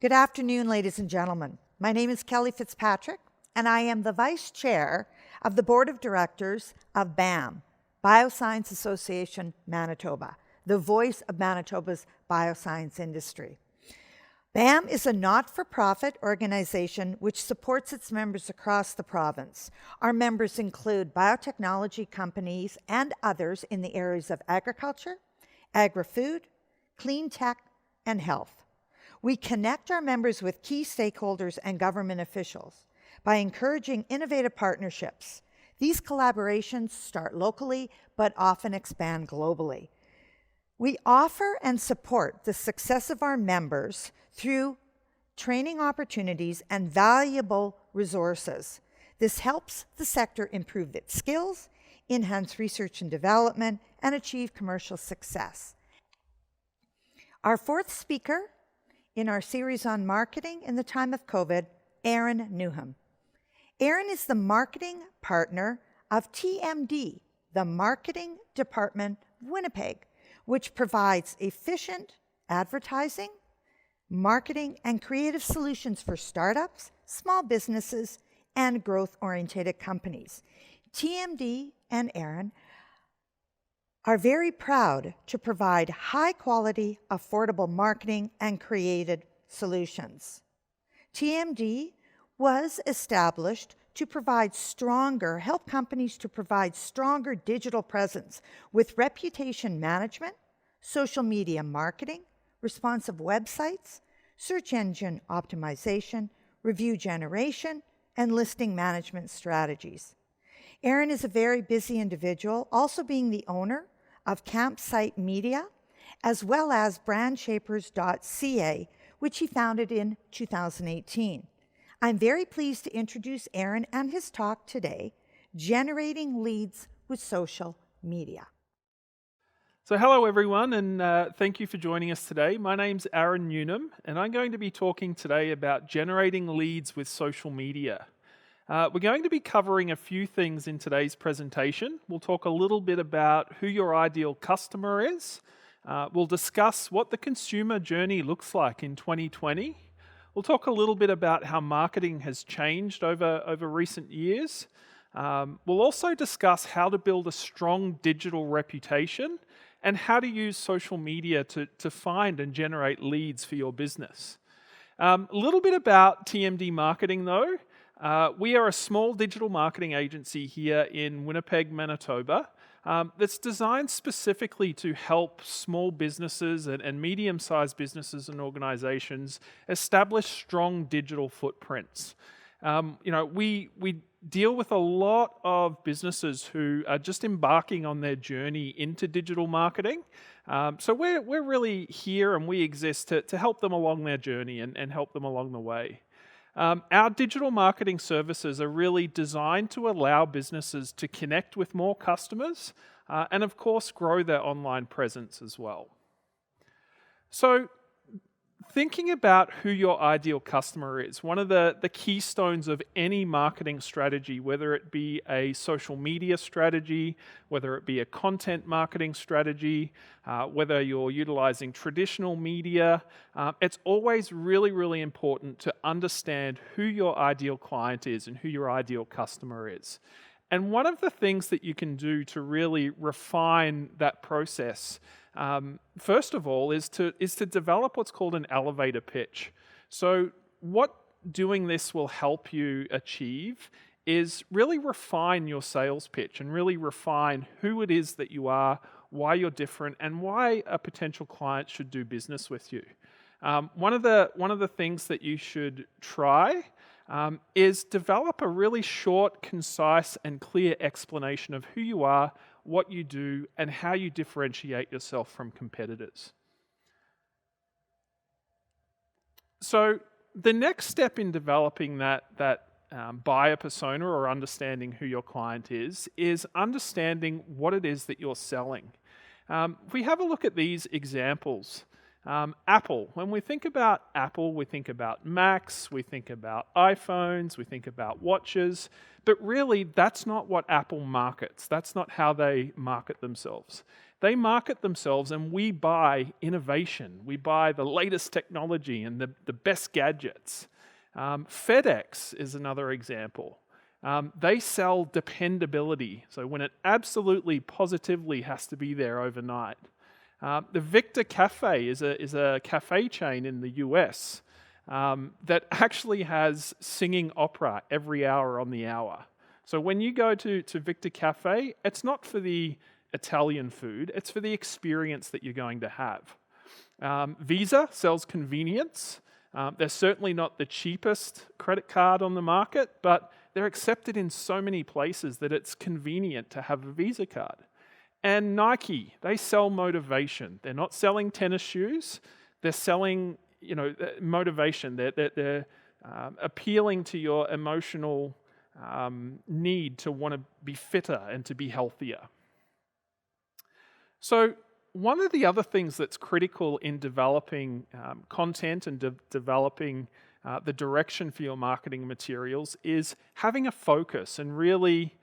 Good afternoon, ladies and gentlemen. My name is Kelly Fitzpatrick, and I am the Vice Chair of the Board of Directors of BAM, Bioscience Association Manitoba, the voice of Manitoba's bioscience industry. BAM is a not-for-profit organization which supports its members across the province. Our members include biotechnology companies and others in the areas of agriculture, agri-food, clean tech, and health. We connect our members with key stakeholders and government officials by encouraging innovative partnerships. These collaborations start locally but often expand globally. We offer and support the success of our members through training opportunities and valuable resources. This helps the sector improve its skills, enhance research and development, and achieve commercial success. Our fourth speaker in our series on marketing in the time of COVID, Aaron Newnham. Aaron is the marketing partner of TMD, the Marketing Department of Winnipeg, which provides efficient advertising, marketing, and creative solutions for startups, small businesses, and growth-oriented companies. TMD and Aaron are very proud to provide high-quality, affordable marketing and creative solutions. TMD was established to help companies to provide stronger digital presence with reputation management, social media marketing, responsive websites, search engine optimization, review generation, and listing management strategies. Aaron is a very busy individual, also being the owner of Campsite Media, as well as brandshapers.ca, which he founded in 2018. I'm very pleased to introduce Aaron and his talk today, Generating Leads with Social Media. So hello everyone, and thank you for joining us today. My name's Aaron Newnham, and I'm going to be talking today about generating leads with social media. We're going to be covering a few things in today's presentation. We'll talk a little bit about who your ideal customer is. We'll discuss what the consumer journey looks like in 2020. We'll talk a little bit about how marketing has changed over recent years. We'll also discuss how to build a strong digital reputation and how to use social media to find and generate leads for your business. A little bit about TMD marketing though. We are a small digital marketing agency here in Winnipeg, Manitoba, that's designed specifically to help small businesses and medium-sized businesses and organizations establish strong digital footprints. We deal with a lot of businesses who are just embarking on their journey into digital marketing. So we're really here and we exist to help them along their journey and help them along the way. Our digital marketing services are really designed to allow businesses to connect with more customers and of course grow their online presence as well. So thinking about who your ideal customer is, one of the keystones of any marketing strategy, whether it be a social media strategy, whether it be a content marketing strategy, whether you're utilizing traditional media, it's always really, really important to understand who your ideal client is and who your ideal customer is. And one of the things that you can do to really refine that process first of all, is to develop what's called an elevator pitch. So what doing this will help you achieve is really refine your sales pitch and really refine who it is that you are, why you're different, and why a potential client should do business with you. One of the things that you should try is develop a really short, concise, and clear explanation of who you are, what you do, and how you differentiate yourself from competitors. So the next step in developing that buyer persona or understanding who your client is understanding what it is that you're selling. If we have a look at these examples, Apple. When we think about Apple, we think about Macs, we think about iPhones, we think about watches, but really that's not what Apple markets. That's not how they market themselves. They market themselves and we buy innovation. We buy the latest technology and the best gadgets. FedEx is another example. They sell dependability. So when it absolutely positively has to be there overnight. The Victor Cafe is a cafe chain in the US that actually has singing opera every hour on the hour. So when you go to Victor Cafe, it's not for the Italian food, it's for the experience that you're going to have. Visa sells convenience. They're certainly not the cheapest credit card on the market, but they're accepted in so many places that it's convenient to have a Visa card. And Nike, they sell motivation. They're not selling tennis shoes. They're selling, motivation. They're appealing to your emotional need to want to be fitter and to be healthier. So one of the other things that's critical in developing content and developing the direction for your marketing materials is having a focus and really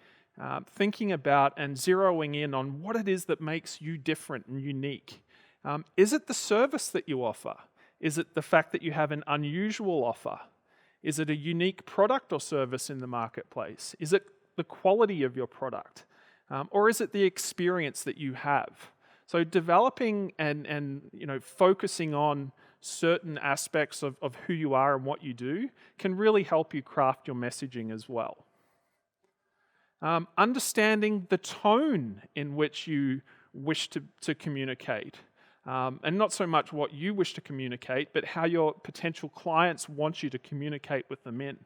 thinking about and zeroing in on what it is that makes you different and unique. Is it the service that you offer? Is it the fact that you have an unusual offer? Is it a unique product or service in the marketplace? Is it the quality of your product? Or is it the experience that you have? So developing and focusing on certain aspects of who you are and what you do can really help you craft your messaging as well. Understanding the tone in which you wish to communicate. And not so much what you wish to communicate, but how your potential clients want you to communicate with them in.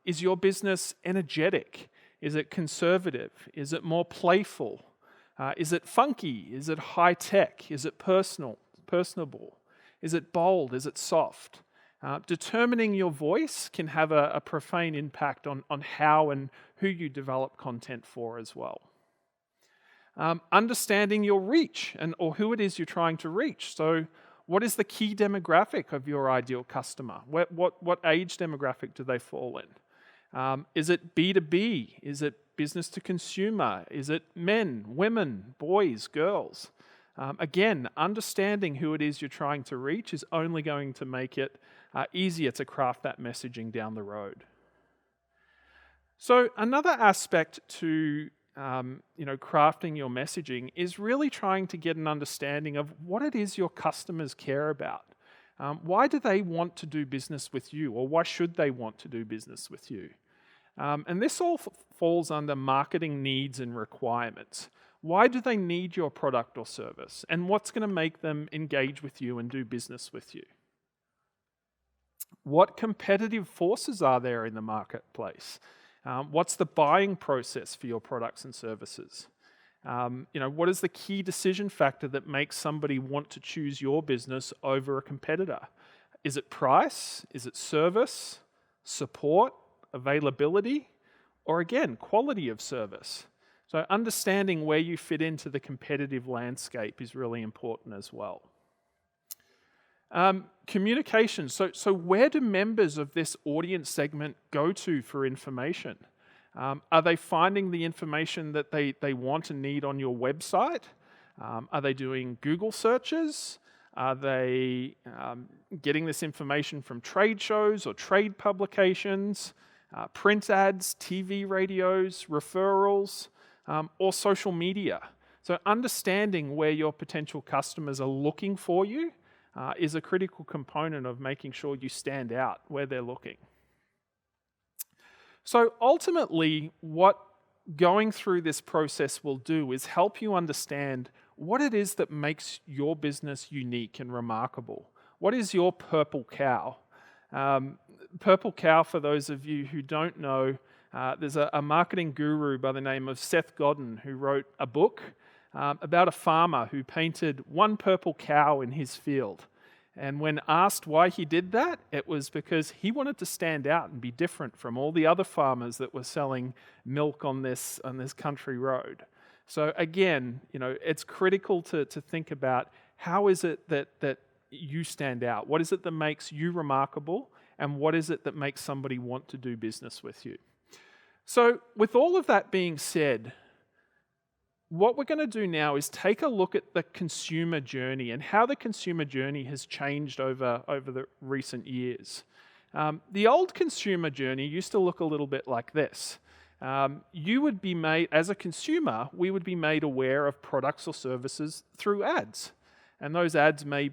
Is your business energetic? Is it conservative? Is it more playful? Is it funky? Is it high tech? Is it personable? Is it bold? Is it soft? Determining your voice can have a profound impact on how and who you develop content for as well. Understanding your reach or who it is you're trying to reach. So what is the key demographic of your ideal customer? What age demographic do they fall in? Is it B2B? Is it business to consumer? Is it men, women, boys, girls? Again, understanding who it is you're trying to reach is only going to make it easier to craft that messaging down the road. So another aspect to crafting your messaging is really trying to get an understanding of what it is your customers care about. Why do they want to do business with you, or why should they want to do business with you? And this all falls under marketing needs and requirements. Why do they need your product or service? And what's going to make them engage with you and do business with you? What competitive forces are there in the marketplace? What's the buying process for your products and services? What is the key decision factor that makes somebody want to choose your business over a competitor? Is it price? Is it service? Support? Availability? Or again, quality of service? So understanding where you fit into the competitive landscape is really important as well. Communication. So where do members of this audience segment go to for information? Are they finding the information that they want and need on your website? Are they doing Google searches? Are they getting this information from trade shows or trade publications, print ads, TV radios, referrals, or social media? So understanding where your potential customers are looking for you is a critical component of making sure you stand out where they're looking. So ultimately, what going through this process will do is help you understand what it is that makes your business unique and remarkable. What is your purple cow? Purple cow, for those of you who don't know, there's a marketing guru by the name of Seth Godin who wrote a book about a farmer who painted one purple cow in his field. And when asked why he did that, it was because he wanted to stand out and be different from all the other farmers that were selling milk on this country road. So again, it's critical to think about how is it that you stand out? What is it that makes you remarkable? And what is it that makes somebody want to do business with you? So with all of that being said, what we're going to do now is take a look at the consumer journey and how the consumer journey has changed over the recent years. The old consumer journey used to look a little bit like this. You would be made, as a consumer, we would be made aware of products or services through ads. And those ads may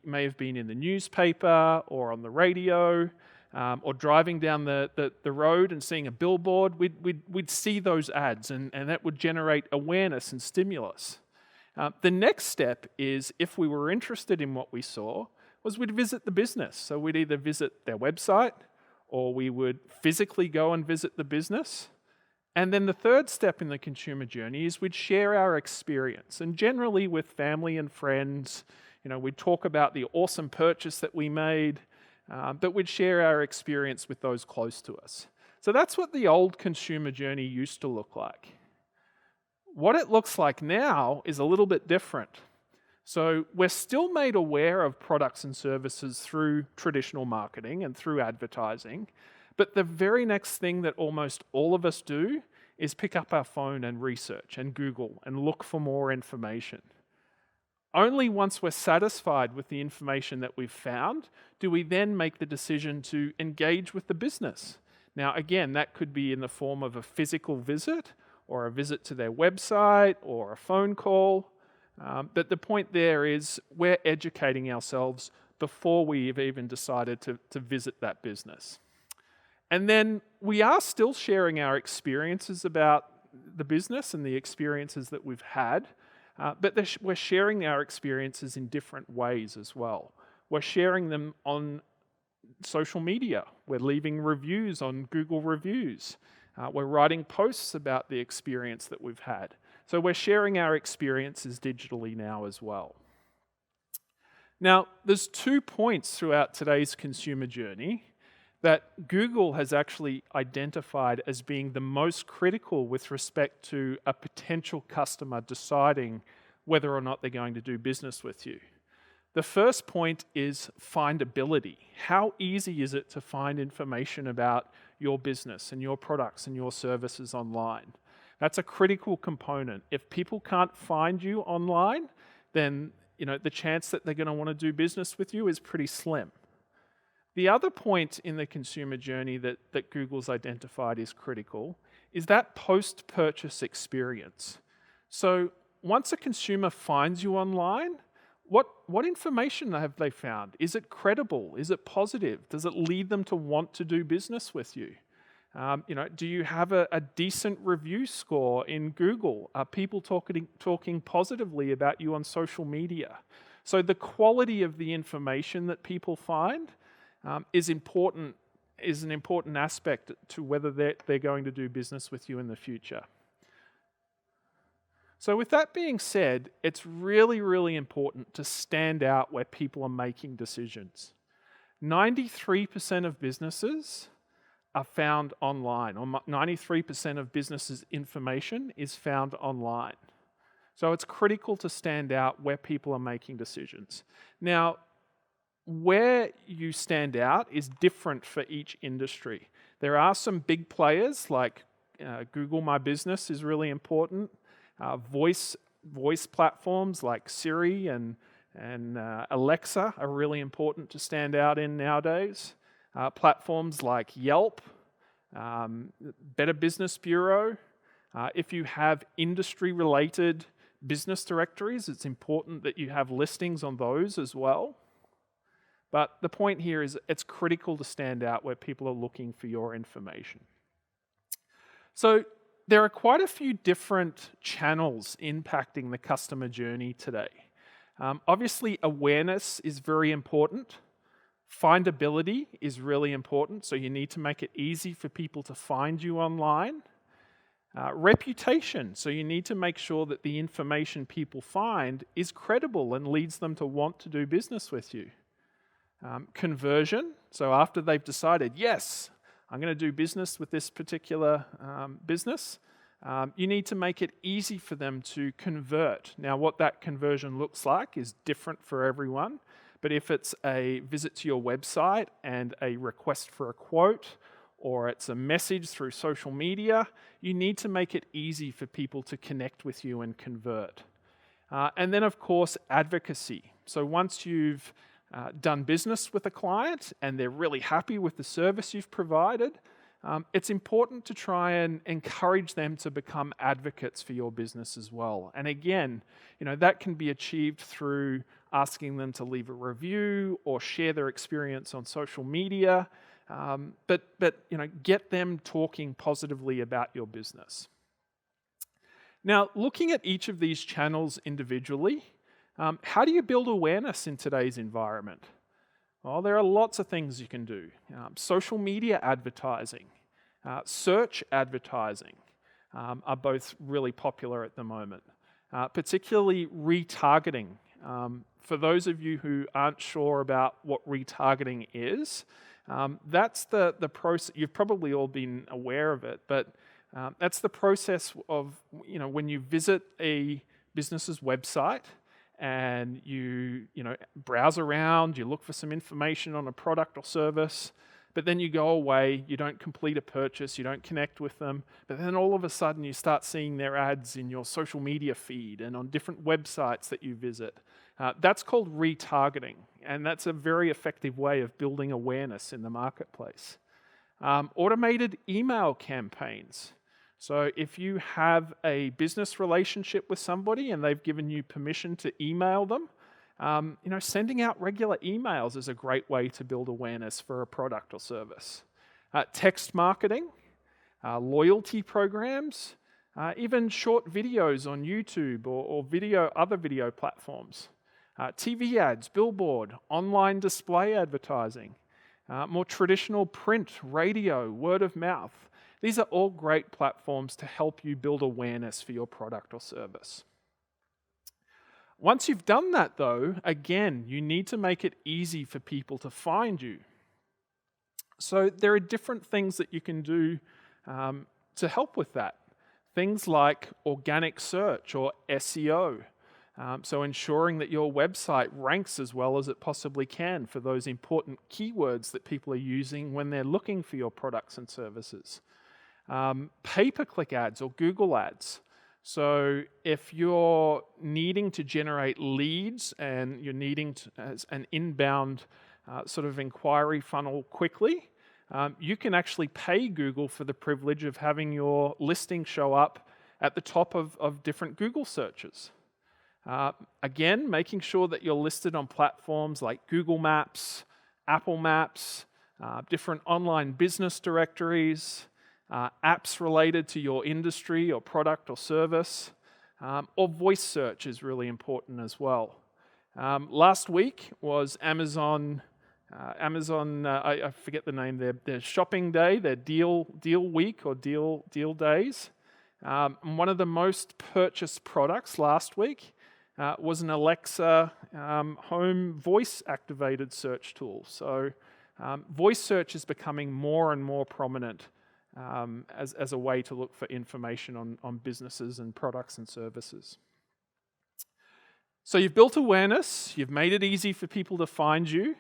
have been in the newspaper or on the radio, or driving down the road and seeing a billboard. We'd see those ads, and that would generate awareness and stimulus. The next step is, if we were interested in what we saw, was we'd visit the business. So we'd either visit their website, or we would physically go and visit the business. And then the third step in the consumer journey is we'd share our experience. And generally with family and friends, we'd talk about the awesome purchase that we made, but we'd share our experience with those close to us. So that's what the old consumer journey used to look like. What it looks like now is a little bit different. So we're still made aware of products and services through traditional marketing and through advertising, but the very next thing that almost all of us do is pick up our phone and research and Google and look for more information. Only once we're satisfied with the information that we've found do we then make the decision to engage with the business. Now, again, that could be in the form of a physical visit or a visit to their website or a phone call. But the point there is we're educating ourselves before we've even decided to visit that business. And then we are still sharing our experiences about the business and the experiences that we've had, but we're sharing our experiences in different ways as well. We're sharing them on social media. We're leaving reviews on Google Reviews. We're writing posts about the experience that we've had. So we're sharing our experiences digitally now as well. Now, there's 2 points throughout today's consumer journey that Google has actually identified as being the most critical with respect to a potential customer deciding whether or not they're going to do business with you. The first point is findability. How easy is it to find information about your business and your products and your services online? That's a critical component. If people can't find you online, then the chance that they're going to want to do business with you is pretty slim. The other point in the consumer journey that Google's identified is critical is that post-purchase experience. So once a consumer finds you online, what information have they found? Is it credible? Is it positive? Does it lead them to want to do business with you? Do you have a decent review score in Google? Are people talking positively about you on social media? So the quality of the information that people find is an important aspect to whether they're going to do business with you in the future. So with that being said, it's really, really important to stand out where people are making decisions. 93% of businesses are found online, or 93% of businesses' information is found online. So it's critical to stand out where people are making decisions. Now, where you stand out is different for each industry. There are some big players like Google My Business is really important. Voice platforms like Siri and Alexa are really important to stand out in nowadays. Platforms like Yelp, Better Business Bureau. If you have industry-related business directories, it's important that you have listings on those as well. But the point here is it's critical to stand out where people are looking for your information. So there are quite a few different channels impacting the customer journey today. Obviously, awareness is very important. Findability is really important, so you need to make it easy for people to find you online. Reputation, so you need to make sure that the information people find is credible and leads them to want to do business with you. Conversion, so after they've decided, yes, I'm going to do business with this particular business, you need to make it easy for them to convert. Now, what that conversion looks like is different for everyone, but if it's a visit to your website and a request for a quote, or it's a message through social media, you need to make it easy for people to connect with you and convert. And then, of course, advocacy. So once you've done business with a client and they're really happy with the service you've provided, it's important to try and encourage them to become advocates for your business as well. And again, that can be achieved through asking them to leave a review or share their experience on social media. But get them talking positively about your business. Now, looking at each of these channels individually, how do you build awareness in today's environment? Well, there are lots of things you can do. Social media advertising, search advertising are both really popular at the moment, particularly retargeting. For those of you who aren't sure about what retargeting is, that's the process. You've probably all been aware of it, but that's the process of when you visit a business's website and you browse around, you look for some information on a product or service, but then you go away, you don't complete a purchase, you don't connect with them, but then all of a sudden you start seeing their ads in your social media feed and on different websites that you visit. That's called retargeting, and that's a very effective way of building awareness in the marketplace. Automated email campaigns. So if you have a business relationship with somebody and they've given you permission to email them, sending out regular emails is a great way to build awareness for a product or service. Text marketing, loyalty programs, even short videos on YouTube or other video platforms. TV ads, billboard, online display advertising, more traditional print, radio, word of mouth. These are all great platforms to help you build awareness for your product or service. Once you've done that, though, again, you need to make it easy for people to find you. So there are different things that you can do to help with that. Things like organic search or SEO. So ensuring that your website ranks as well as it possibly can for those important keywords that people are using when they're looking for your products and services. Pay-per-click ads or Google ads. So if you're needing to generate leads and you're needing as an inbound sort of inquiry funnel quickly, you can actually pay Google for the privilege of having your listing show up at the top of different Google searches. Again, making sure that you're listed on platforms like Google Maps, Apple Maps, different online business directories, apps related to your industry or product or service, or voice search is really important as well. Last week was Amazon, I forget the name, their shopping day, their deal week or deal days. And one of the most purchased products last week was an Alexa home voice activated search tool. So voice search is becoming more and more prominent as a way to look for information on businesses and products and services. So you've built awareness, you've made it easy for people to find you.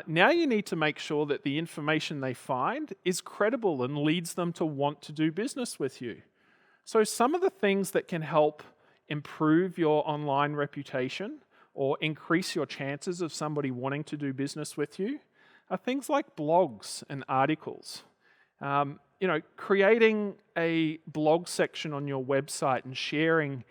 Now you need to make sure that the information they find is credible and leads them to want to do business with you. So some of the things that can help improve your online reputation or increase your chances of somebody wanting to do business with you are things like blogs and articles. Creating a blog section on your website and sharing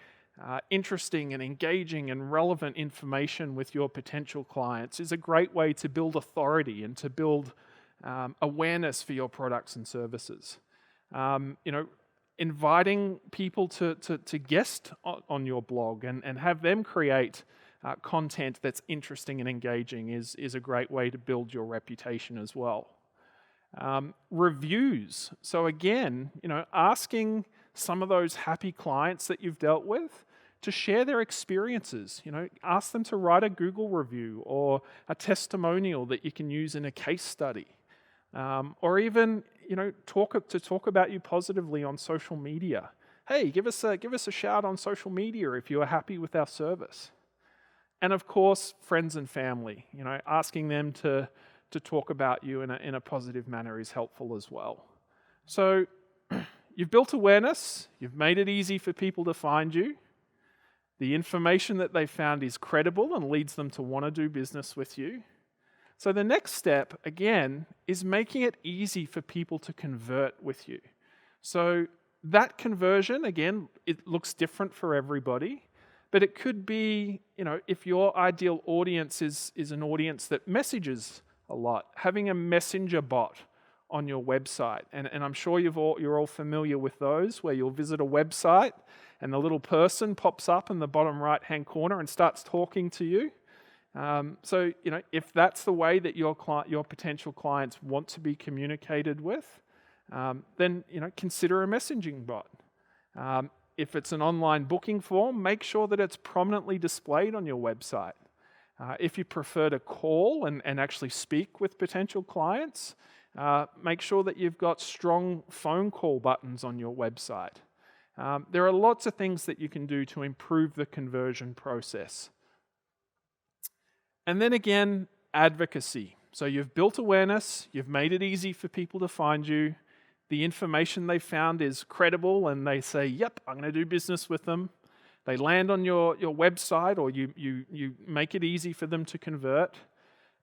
interesting and engaging and relevant information with your potential clients is a great way to build authority and to build awareness for your products and services. Inviting people to guest on your blog and have them create content that's interesting and engaging is a great way to build your reputation as well. Reviews. So again, asking some of those happy clients that you've dealt with to share their experiences. Ask them to write a Google review or a testimonial that you can use in a case study. Or even, talk about you positively on social media. Hey, give us a shout on social media if you are happy with our service. And of course, friends and family. Asking them to to talk about you in a positive manner is helpful as well. So you've built awareness, you've made it easy for people to find you. The information that they found is credible and leads them to want to do business with you. So the next step, again, is making it easy for people to convert with you. So that conversion, again, it looks different for everybody, but it could be, if your ideal audience is an audience that messages a lot, having a messenger bot on your website. And I'm sure you're all familiar with those, where you'll visit a website and the little person pops up in the bottom right-hand corner and starts talking to you. So, if that's the way that your potential clients want to be communicated with, then, consider a messaging bot. If it's an online booking form, make sure that it's prominently displayed on your website. If you prefer to call and actually speak with potential clients, make sure that you've got strong phone call buttons on your website. There are lots of things that you can do to improve the conversion process. And then again, advocacy. So you've built awareness, you've made it easy for people to find you, the information they found is credible and they say, yep, I'm going to do business with them. They land on your website, or you make it easy for them to convert,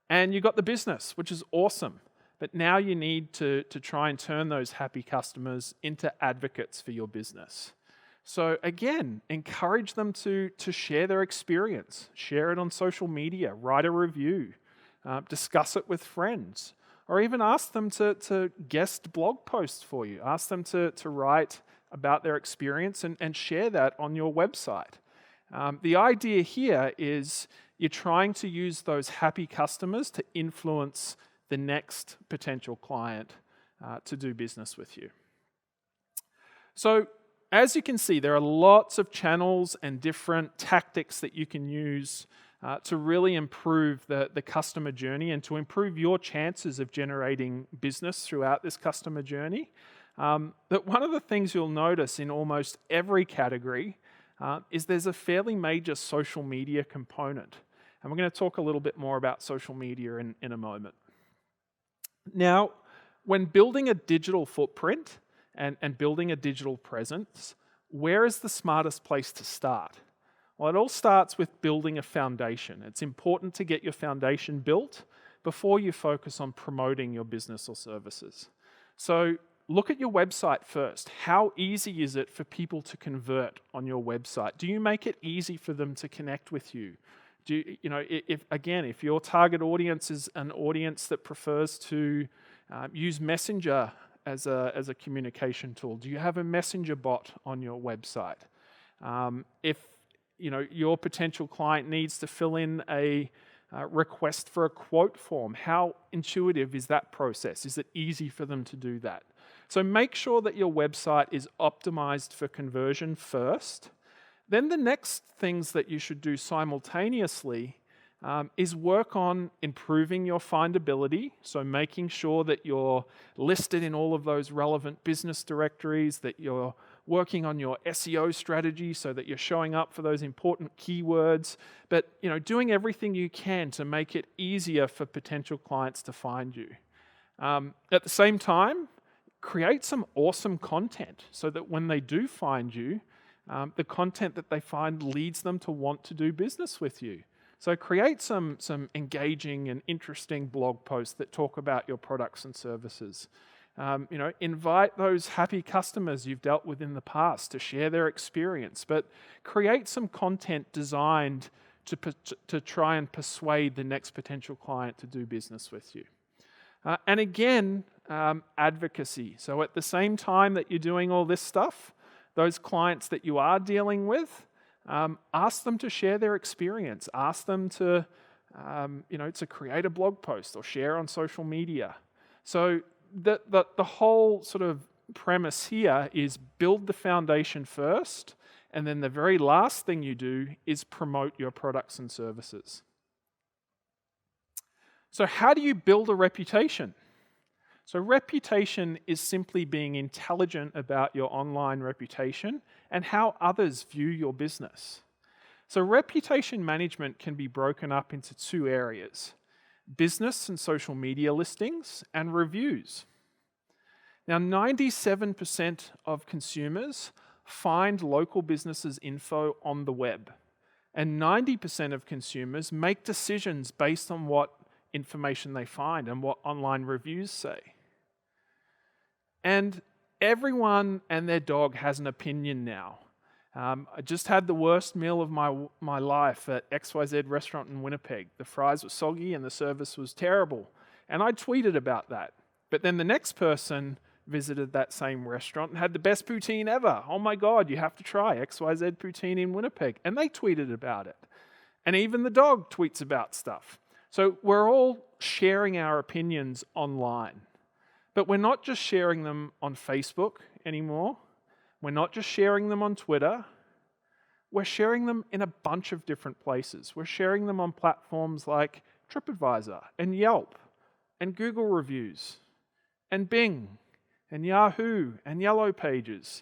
and you got the business, which is awesome. But now you need to try and turn those happy customers into advocates for your business. So again, encourage them to share their experience, share it on social media, write a review, discuss it with friends, or even ask them to guest blog posts for you. Ask them to write about their experience and share that on your website. The idea here is you're trying to use those happy customers to influence the next potential client to do business with you. So as you can see, there are lots of channels and different tactics that you can use to really improve the customer journey and to improve your chances of generating business throughout this customer journey. But one of the things you'll notice in almost every category is there's a fairly major social media component. And we're going to talk a little bit more about social media in a moment. Now, when building a digital footprint and building a digital presence, where is the smartest place to start? Well, it all starts with building a foundation. It's important to get your foundation built before you focus on promoting your business or services. So look at your website first. How easy is it for people to convert on your website? Do you make it easy for them to connect with you? If your target audience is an audience that prefers to use Messenger as a communication tool, do you have a messenger bot on your website? If your potential client needs to fill in a request for a quote form, how intuitive is that process? Is it easy for them to do that? So make sure that your website is optimized for conversion first. Then the next things that you should do simultaneously is work on improving your findability, so making sure that you're listed in all of those relevant business directories, that you're working on your SEO strategy so that you're showing up for those important keywords, but doing everything you can to make it easier for potential clients to find you. At the same time, create some awesome content so that when they do find you, the content that they find leads them to want to do business with you. So create some engaging and interesting blog posts that talk about your products and services. Invite those happy customers you've dealt with in the past to share their experience, but create some content designed to try and persuade the next potential client to do business with you. And again, advocacy. So at the same time that you're doing all this stuff, those clients that you are dealing with, ask them to share their experience. Ask them to create a blog post or share on social media. So the whole sort of premise here is build the foundation first, and then the very last thing you do is promote your products and services. So how do you build a reputation? So reputation is simply being intelligent about your online reputation and how others view your business. So reputation management can be broken up into two areas. business and social media listings, and reviews. Now, 97% of consumers find local businesses' info on the web, and 90% of consumers make decisions based on what information they find and what online reviews say. And everyone and their dog has an opinion now. I just had the worst meal of my life at XYZ restaurant in Winnipeg. The fries were soggy and the service was terrible. And I tweeted about that. But then the next person visited that same restaurant and had the best poutine ever. Oh my God, you have to try XYZ poutine in Winnipeg. And they tweeted about it. And even the dog tweets about stuff. So we're all sharing our opinions online. But we're not just sharing them on Facebook anymore. We're not just sharing them on Twitter. We're sharing them in a bunch of different places. We're sharing them on platforms like TripAdvisor and Yelp and Google Reviews and Bing and Yahoo and Yellow Pages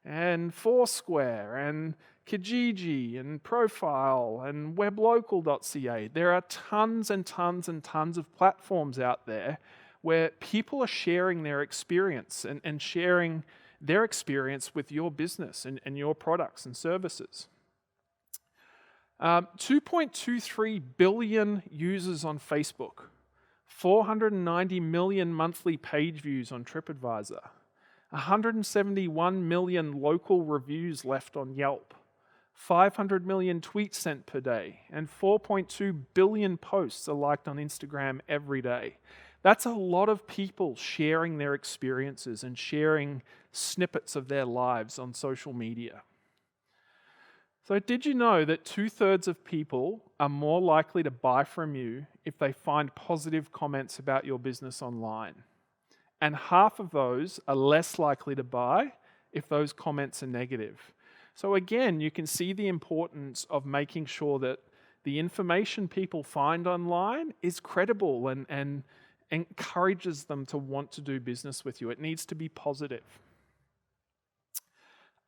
and Foursquare and Kijiji and Profile and weblocal.ca. There are tons and tons and tons of platforms out there where people are sharing their experience and sharing their experience with your business and your products and services. 2.23 billion users on Facebook, 490 million monthly page views on TripAdvisor, 171 million local reviews left on Yelp, 500 million tweets sent per day, and 4.2 billion posts are liked on Instagram every day. That's a lot of people sharing their experiences and sharing snippets of their lives on social media. So did you know that 2/3 of people are more likely to buy from you if they find positive comments about your business online? And half of those are less likely to buy if those comments are negative. So again, you can see the importance of making sure that the information people find online is credible and encourages them to want to do business with you. It needs to be positive.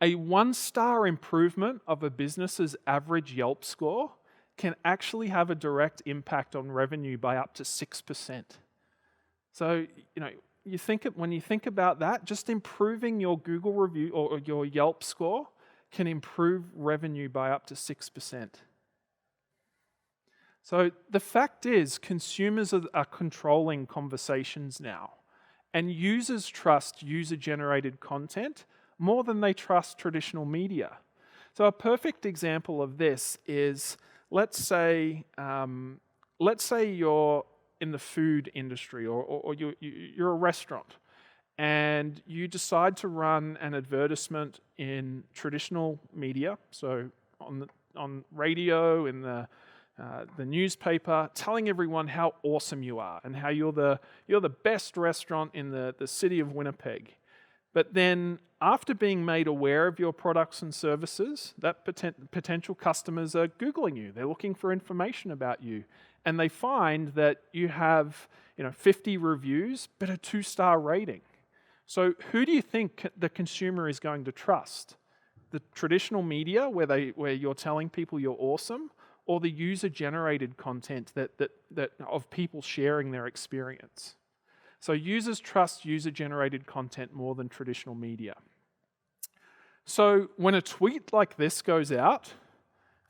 A 1-star improvement of a business's average Yelp score can actually have a direct impact on revenue by up to 6%. So, when you think about that, just improving your Google review or your Yelp score can improve revenue by up to 6%. So the fact is, consumers are controlling conversations now, and users trust user-generated content more than they trust traditional media. So a perfect example of this is, let's say you're in the food industry or you're a restaurant, and you decide to run an advertisement in traditional media, so on radio, in the newspaper, telling everyone how awesome you are and how you're the best restaurant in the city of Winnipeg. But then, after being made aware of your products and services, that potential customers are Googling you. They're looking for information about you, and they find that you have 50 reviews but a 2-star rating. So who do you think the consumer is going to trust? The traditional media where you're telling people you're awesome, or the user-generated content that of people sharing their experience? So users trust user-generated content more than traditional media. So when a tweet like this goes out,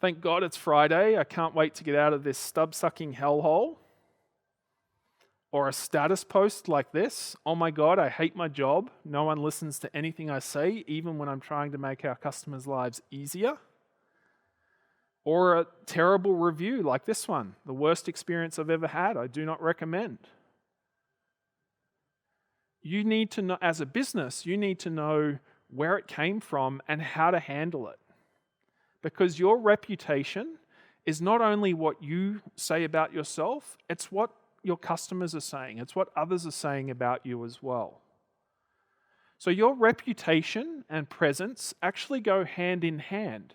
thank God it's Friday, I can't wait to get out of this stub-sucking hellhole. Or a status post like this, oh my God, I hate my job. No one listens to anything I say, even when I'm trying to make our customers' lives easier. Or a terrible review like this one, the worst experience I've ever had, I do not recommend. You need to know, as a business, you need to know where it came from and how to handle it. Because your reputation is not only what you say about yourself, it's what your customers are saying. It's what others are saying about you as well. So your reputation and presence actually go hand in hand.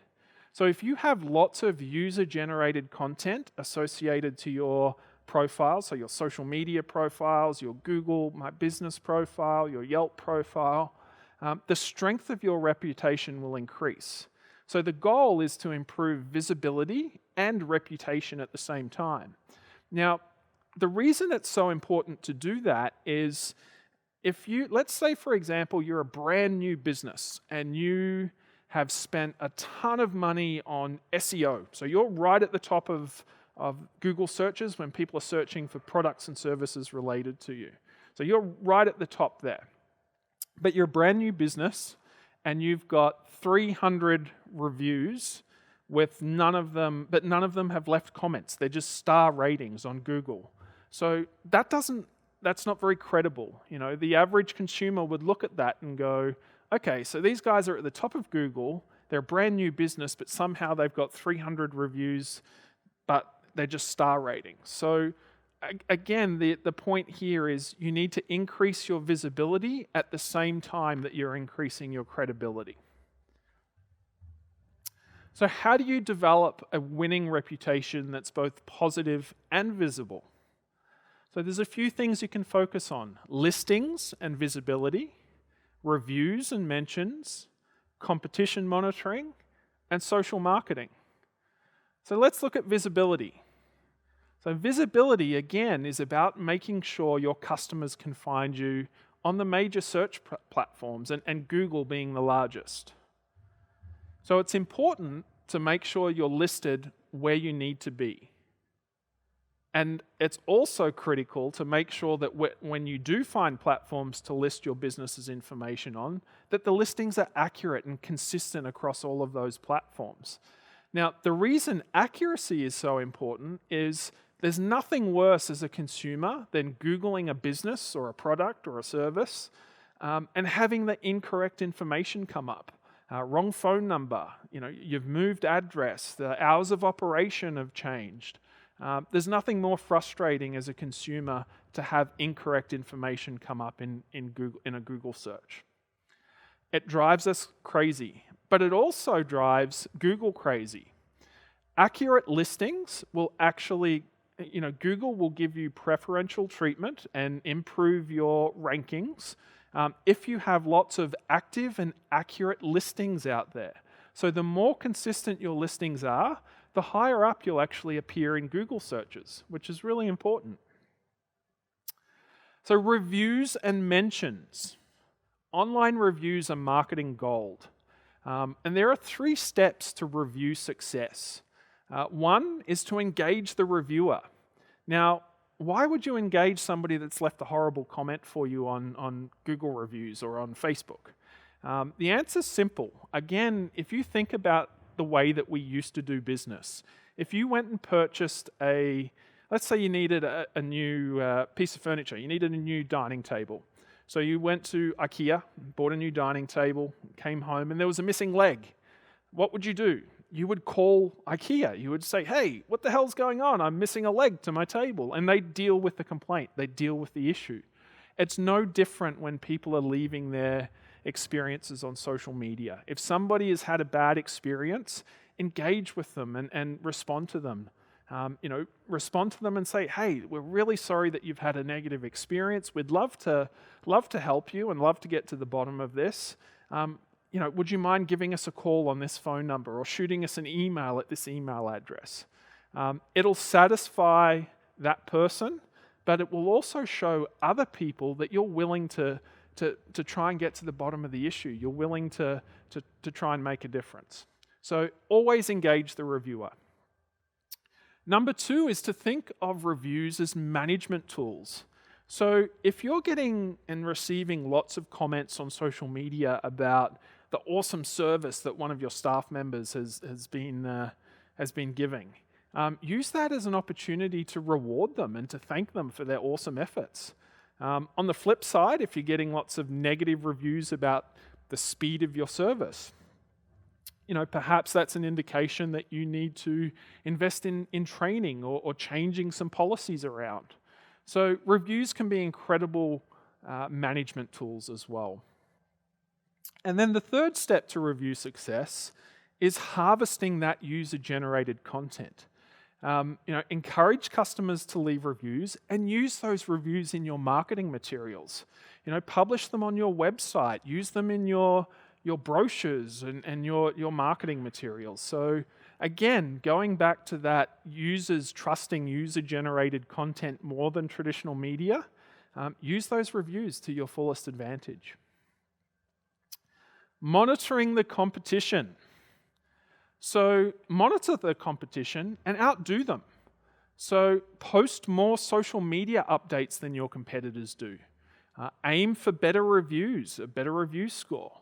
So if you have lots of user-generated content associated to your profile, so your social media profiles, your Google My Business profile, your Yelp profile, the strength of your reputation will increase. So the goal is to improve visibility and reputation at the same time. Now, the reason it's so important to do that is let's say, for example, you're a brand new business and you have spent a ton of money on SEO. So you're right at the top of Google searches when people are searching for products and services related to you. So you're right at the top there. But you're a brand new business and you've got 300 reviews with none of them have left comments. They're just star ratings on Google. So that's not very credible. The average consumer would look at that and go, okay, so these guys are at the top of Google, they're a brand new business, but somehow they've got 300 reviews, but they're just star ratings. So again, the point here is you need to increase your visibility at the same time that you're increasing your credibility. So how do you develop a winning reputation that's both positive and visible? So there's a few things you can focus on: listings and visibility, reviews and mentions, competition monitoring, and social marketing. So let's look at visibility. So visibility, again, is about making sure your customers can find you on the major search platforms, and Google being the largest. So it's important to make sure you're listed where you need to be. And it's also critical to make sure that when you do find platforms to list your business's information on, that the listings are accurate and consistent across all of those platforms. Now, the reason accuracy is so important is there's nothing worse as a consumer than Googling a business or a product or a service and having the incorrect information come up. Wrong phone number, you've moved address, the hours of operation have changed. There's nothing more frustrating as a consumer to have incorrect information come up in a Google search. It drives us crazy, but it also drives Google crazy. Accurate listings will actually, Google will give you preferential treatment and improve your rankings if you have lots of active and accurate listings out there. So the more consistent your listings are, the higher up you'll actually appear in Google searches, which is really important. So reviews and mentions. Online reviews are marketing gold. And there are 3 steps to review success. One is to engage the reviewer. Now, why would you engage somebody that's left a horrible comment for you on Google reviews or on Facebook? The answer's simple. Again, if you think about the way that we used to do business, if you went and purchased let's say you needed a new piece of furniture, you needed a new dining table. So you went to IKEA, bought a new dining table, came home, and there was a missing leg. What would you do? You would call IKEA. You would say, hey, what the hell's going on? I'm missing a leg to my table. And they deal with the complaint. They deal with the issue. It's no different when people are leaving their experiences on social media. If somebody has had a bad experience, engage with them and respond to them. Respond to them and say, hey, we're really sorry that you've had a negative experience. We'd love to help you and love to get to the bottom of this. Would you mind giving us a call on this phone number or shooting us an email at this email address? It'll satisfy that person, but it will also show other people that you're willing to try and get to the bottom of the issue. You're willing to try and make a difference. So always engage the reviewer. Number 2 is to think of reviews as management tools. So if you're getting and receiving lots of comments on social media about the awesome service that one of your staff members has been giving, use that as an opportunity to reward them and to thank them for their awesome efforts. On the flip side, if you're getting lots of negative reviews about the speed of your service, perhaps that's an indication that you need to invest in training or changing some policies around. So reviews can be incredible management tools as well. And then the third step to review success is harvesting that user-generated content. Encourage customers to leave reviews and use those reviews in your marketing materials. Publish them on your website, use them in your brochures and your marketing materials. So again, going back to that users trusting user-generated content more than traditional media, use those reviews to your fullest advantage. Monitoring the competition. So monitor the competition and outdo them. So post more social media updates than your competitors do. Aim for better reviews, a better review score.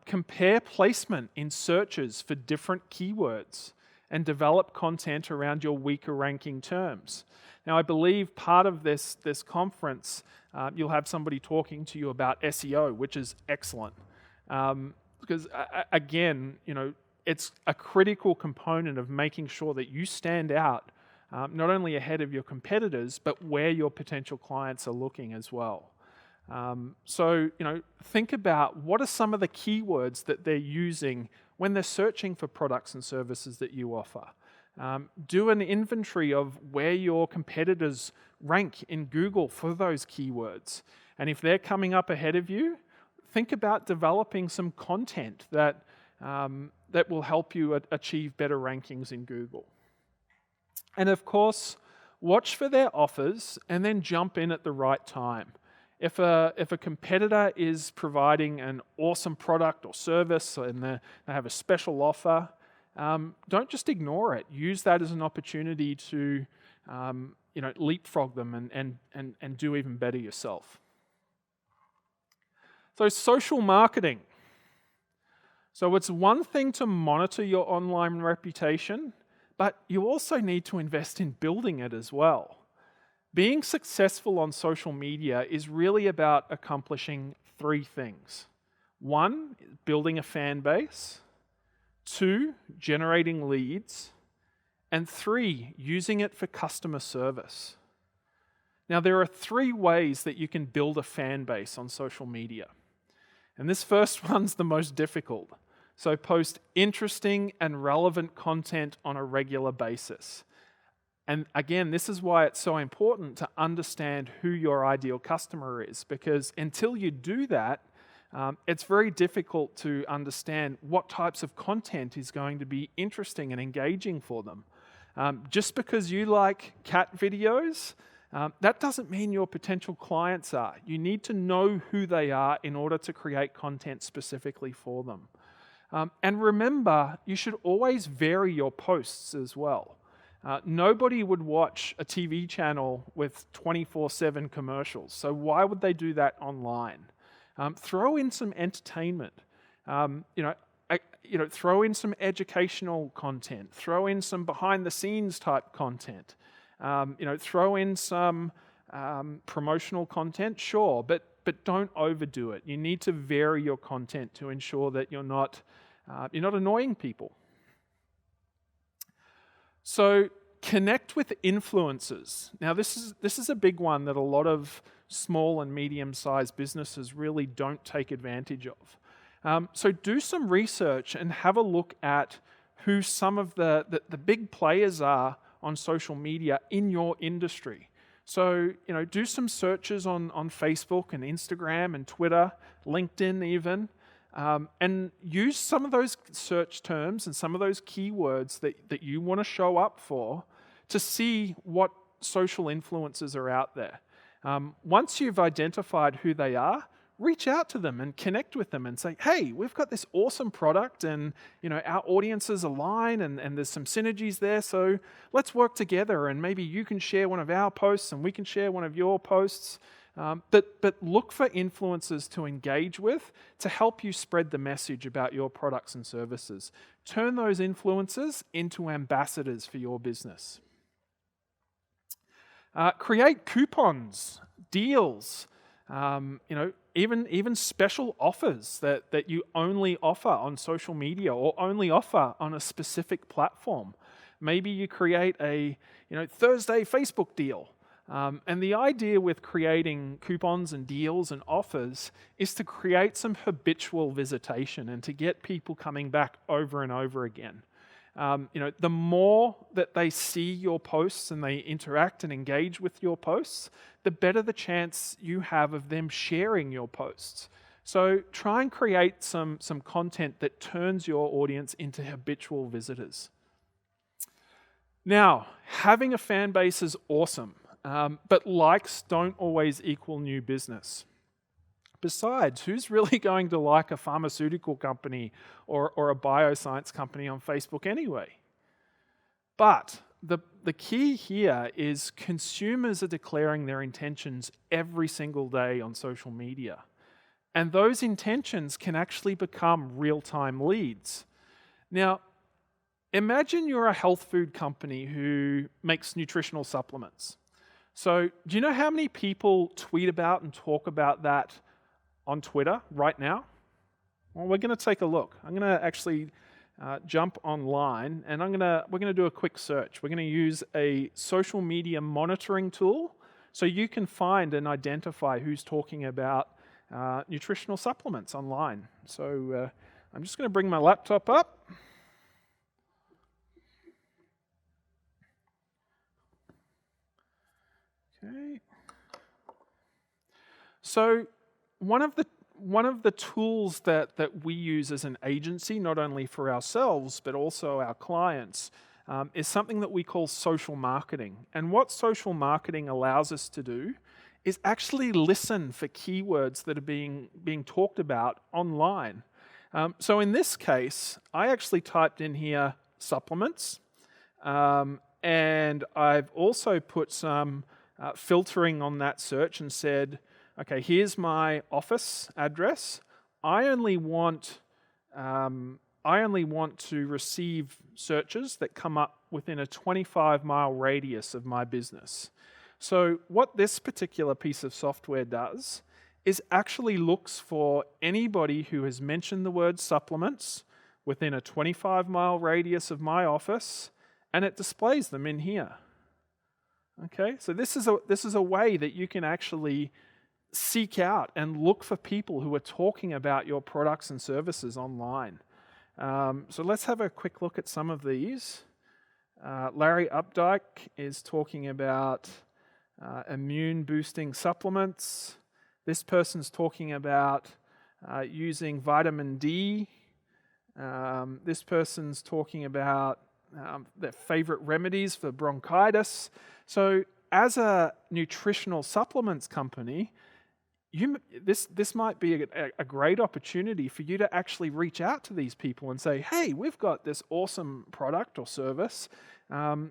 Compare placement in searches for different keywords and develop content around your weaker ranking terms. Now, I believe part of this conference, you'll have somebody talking to you about SEO, which is excellent. Because again, it's a critical component of making sure that you stand out, not only ahead of your competitors, but where your potential clients are looking as well. So, think about what are some of the keywords that they're using when they're searching for products and services that you offer. Do an inventory of where your competitors rank in Google for those keywords. And if they're coming up ahead of you, think about developing some content that will help you achieve better rankings in Google. And of course, watch for their offers and then jump in at the right time. If a competitor is providing an awesome product or service and they have a special offer, don't just ignore it. Use that as an opportunity to leapfrog them and do even better yourself. So social marketing. So it's one thing to monitor your online reputation, but you also need to invest in building it as well. Being successful on social media is really about accomplishing 3 things. 1, building a fan base. 2, generating leads. And 3, using it for customer service. Now, there are 3 ways that you can build a fan base on social media. And this first one's the most difficult. So post interesting and relevant content on a regular basis. And again, this is why it's so important to understand who your ideal customer is, because until you do that, it's very difficult to understand what types of content is going to be interesting and engaging for them. Just because you like cat videos, that doesn't mean your potential clients are. You need to know who they are in order to create content specifically for them. And remember, you should always vary your posts as well. Nobody would watch a TV channel with 24/7 commercials, so why would they do that online? Throw in some entertainment. Throw in some educational content. Throw in some behind-the-scenes type content. Throw in some promotional content, sure, but don't overdo it. You need to vary your content to ensure that you're not annoying people. So connect with influencers. Now, this is a big one that a lot of small and medium-sized businesses really don't take advantage of. So do some research and have a look at who some of the big players are on social media in your industry. So, do some searches on Facebook and Instagram and Twitter, LinkedIn even, and use some of those search terms and some of those keywords that you want to show up for to see what social influencers are out there. Once you've identified who they are, reach out to them and connect with them and say, hey, we've got this awesome product and our audiences align and there's some synergies there, so let's work together and maybe you can share one of our posts and we can share one of your posts. But look for influencers to engage with to help you spread the message about your products and services. Turn those influencers into ambassadors for your business. Create coupons, deals, even special offers that you only offer on social media or only offer on a specific platform. Maybe you create a Thursday Facebook deal. And the idea with creating coupons and deals and offers is to create some habitual visitation and to get people coming back over and over again. The more that they see your posts and they interact and engage with your posts, the better the chance you have of them sharing your posts. So try and create some content that turns your audience into habitual visitors. Now, having a fan base is awesome, but likes don't always equal new business. Besides, who's really going to like a pharmaceutical company or a bioscience company on Facebook anyway? But the key here is consumers are declaring their intentions every single day on social media. And those intentions can actually become real-time leads. Now, imagine you're a health food company who makes nutritional supplements. So, do you know how many people tweet about and talk about that on Twitter right now? Well, we're going to take a look. I'm going to actually jump online, and we're going to do a quick search. We're going to use a social media monitoring tool so you can find and identify who's talking about nutritional supplements online. So I'm just going to bring my laptop up. Okay. So one of the tools that we use as an agency, not only for ourselves but also our clients, is something that we call social marketing. And what social marketing allows us to do is actually listen for keywords that are being talked about online. So in this case, I actually typed in here supplements, and I've also put some filtering on that search and said, okay, here's my office address. I only want to receive searches that come up within a 25-mile radius of my business. So what this particular piece of software does is actually looks for anybody who has mentioned the word supplements within a 25-mile radius of my office, and it displays them in here. Okay, so this is a way that you can actually seek out and look for people who are talking about your products and services online. So let's have a quick look at some of these. Larry Updike is talking about immune boosting supplements. This person's talking about using vitamin D. This person's talking about their favorite remedies for bronchitis. So as a nutritional supplements company, this might be a great opportunity for you to actually reach out to these people and say, hey, we've got this awesome product or service.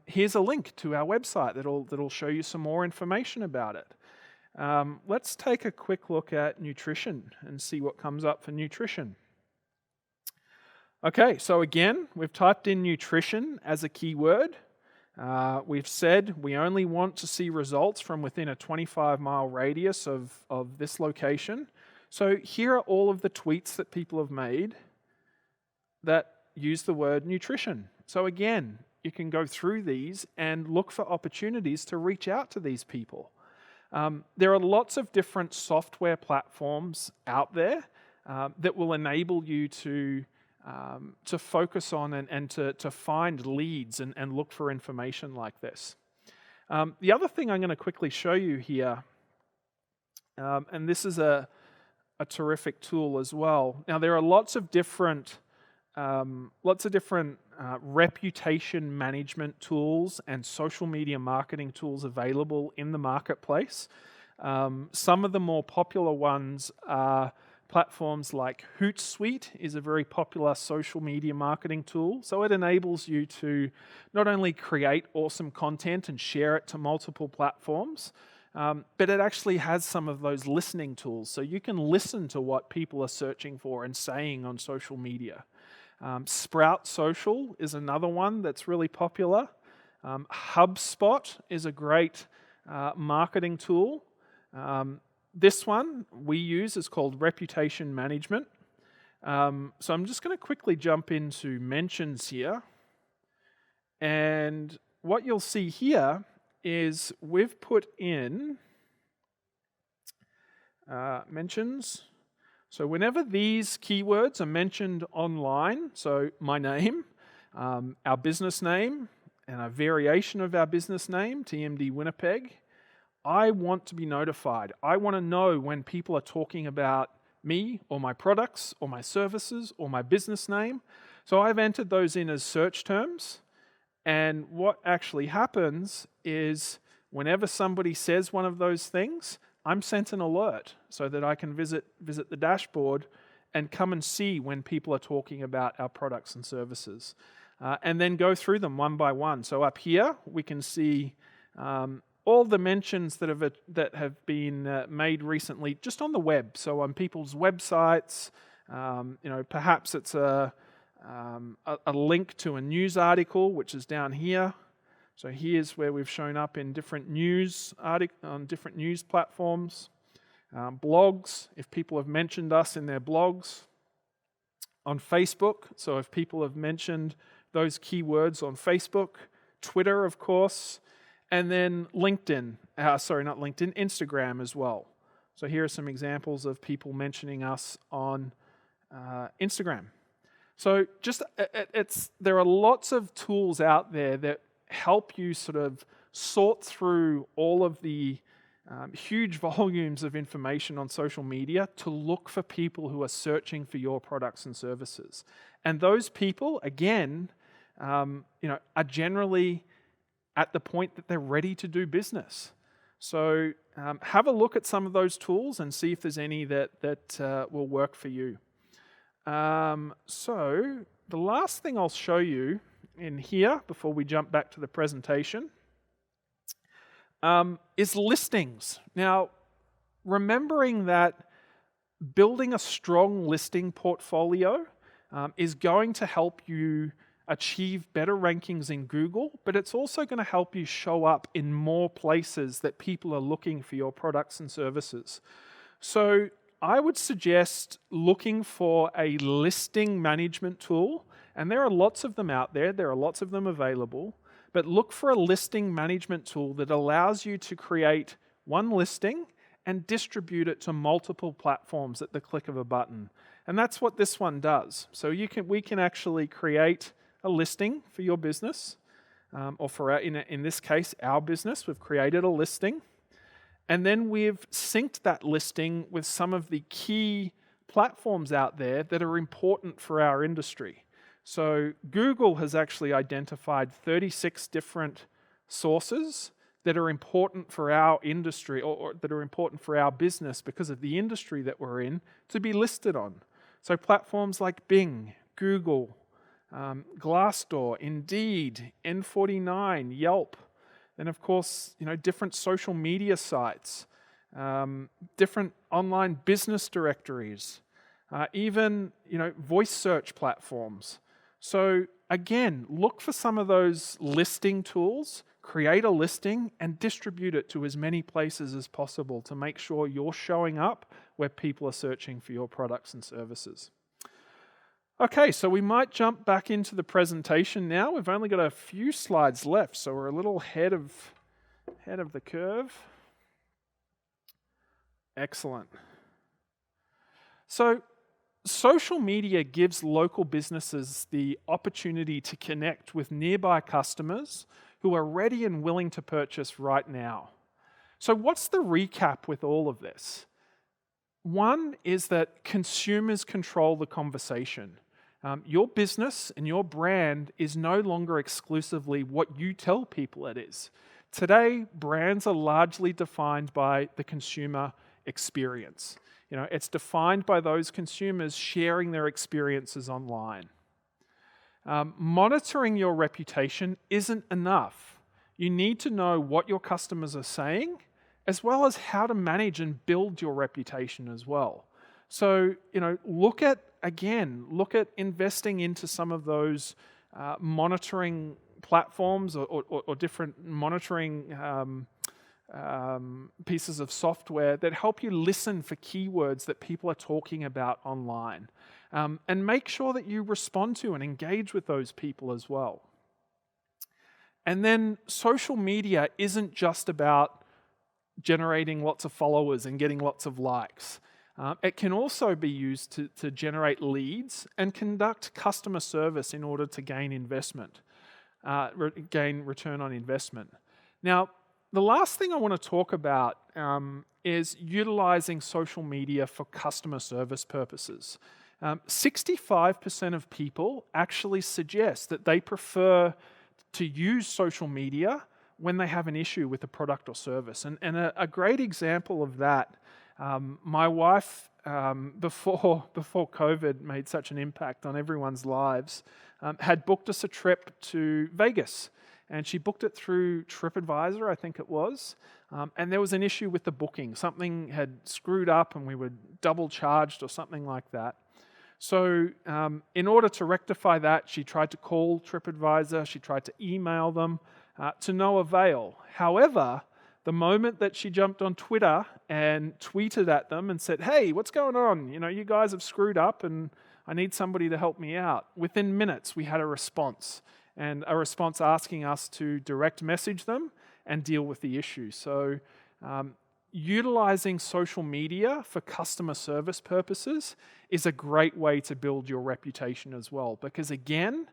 Here's a link to our website that'll show you some more information about it. Let's take a quick look at nutrition and see what comes up for nutrition. Okay, so again, we've typed in nutrition as a keyword. We've said we only want to see results from within a 25-mile radius of this location. So here are all of the tweets that people have made that use the word nutrition. So again, you can go through these and look for opportunities to reach out to these people. There are lots of different software platforms out there that will enable you to focus on and to find leads and look for information like this. The other thing I'm going to quickly show you here, and this is a terrific tool as well. Now there are lots of different reputation management tools and social media marketing tools available in the marketplace. Some of the more popular ones are platforms like Hootsuite is a very popular social media marketing tool. So it enables you to not only create awesome content and share it to multiple platforms, but it actually has some of those listening tools. So you can listen to what people are searching for and saying on social media. Sprout Social is another one that's really popular. HubSpot is a great marketing tool. This one we use is called Reputation Management. So I'm just going to quickly jump into mentions here. And what you'll see here is we've put in mentions. So whenever these keywords are mentioned online, so my name, our business name, and a variation of our business name, TMD Winnipeg, I want to be notified. I want to know when people are talking about me or my products or my services or my business name. So I've entered those in as search terms, And what actually happens is whenever somebody says one of those things, I'm sent an alert so that I can visit the dashboard and come and see when people are talking about our products and services, and then go through them one by one. So up here, we can see all the mentions that have been made recently just on the web. So on people's websites, perhaps it's a link to a news article, which is down here. So here's where we've shown up in different news on different news platforms. Blogs, if people have mentioned us in their blogs. On Facebook, so if people have mentioned those keywords on Facebook. Twitter, of course. And then LinkedIn. Instagram as well. So here are some examples of people mentioning us on Instagram. So there are lots of tools out there that help you sort of sort through all of the huge volumes of information on social media to look for people who are searching for your products and services. And those people, again, are generally at the point that they're ready to do business. So have a look at some of those tools and see if there's any that will work for you. So the last thing I'll show you in here before we jump back to the presentation is listings. Now, remembering that building a strong listing portfolio is going to help you achieve better rankings in Google, but it's also going to help you show up in more places that people are looking for your products and services. So I would suggest looking for a listing management tool, and there are lots of them out there, there are lots of them available, but look for a listing management tool that allows you to create one listing and distribute it to multiple platforms at the click of a button. And that's what this one does. So we can actually create a listing for your business, or for in this case, our business. We've created a listing, and then we've synced that listing with some of the key platforms out there that are important for our industry. So Google has actually identified 36 different sources that are important for our industry, or that are important for our business because of the industry that we're in, to be listed on. So platforms like Bing, Google, Glassdoor, Indeed, N49, Yelp, and of course, different social media sites, different online business directories, even, voice search platforms. So again, look for some of those listing tools, create a listing and distribute it to as many places as possible to make sure you're showing up where people are searching for your products and services. Okay, so we might jump back into the presentation now. We've only got a few slides left, so we're a little ahead of the curve. Excellent. So social media gives local businesses the opportunity to connect with nearby customers who are ready and willing to purchase right now. So what's the recap with all of this? One is that consumers control the conversation. Your business and your brand is no longer exclusively what you tell people it is. Today, brands are largely defined by the consumer experience. It's defined by those consumers sharing their experiences online. Monitoring your reputation isn't enough. You need to know what your customers are saying, as well as how to manage and build your reputation as well. So, look at investing into some of those monitoring platforms or different monitoring pieces of software that help you listen for keywords that people are talking about online. And make sure that you respond to and engage with those people as well. And then social media isn't just about generating lots of followers and getting lots of likes. It can also be used to generate leads and conduct customer service in order to gain gain return on investment. Now, the last thing I want to talk about is utilizing social media for customer service purposes. 65% of people actually suggest that they prefer to use social media when they have an issue with a product or service. And a great example of that, my wife, before COVID made such an impact on everyone's lives, had booked us a trip to Vegas. And she booked it through TripAdvisor, I think it was. And there was an issue with the booking. Something had screwed up and we were double charged or something like that. So in order to rectify that, she tried to call TripAdvisor, she tried to email them, to no avail. However, the moment that she jumped on Twitter and tweeted at them and said, "Hey, what's going on? You guys have screwed up and I need somebody to help me out." Within minutes, we had a response, and a response asking us to direct message them and deal with the issue. So utilizing social media for customer service purposes is a great way to build your reputation as well, because again,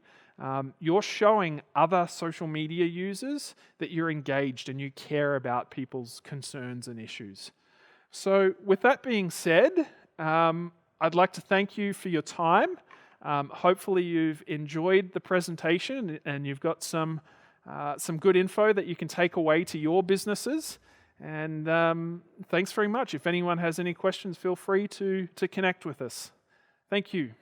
you're showing other social media users that you're engaged and you care about people's concerns and issues. So with that being said, I'd like to thank you for your time. Hopefully you've enjoyed the presentation and you've got some good info that you can take away to your businesses. And thanks very much. If anyone has any questions, feel free to connect with us. Thank you.